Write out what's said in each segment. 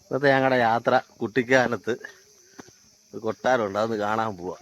ഇന്നത്തെ ഞങ്ങളുടെ യാത്ര കുട്ടിക്കാനത്ത് ഒരു കൊട്ടാരമുണ്ട്, അതൊന്ന് കാണാൻ പോവാ.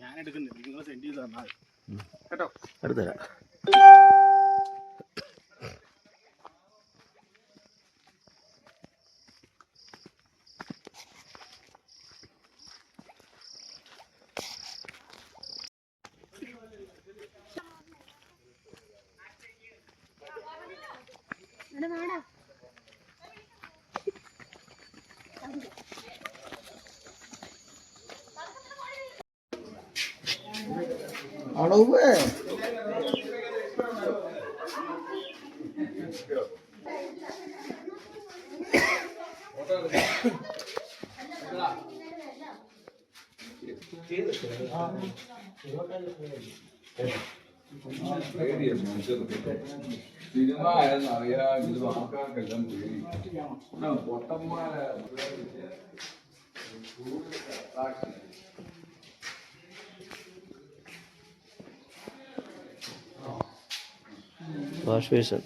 ഞാൻ എടുക്കുന്നില്ല, നിങ്ങൾ സെൻഡ് ചെയ്ത് തന്നാൽ കേട്ടോ. എടുത്തരാം. അളവ് സിനിമ ആയെന്നറിയാം. ഇത് ആൾക്കാർക്കെല്ലാം പേടി. പൊട്ടന്മാരെ വാഷ് ബേസിൻ.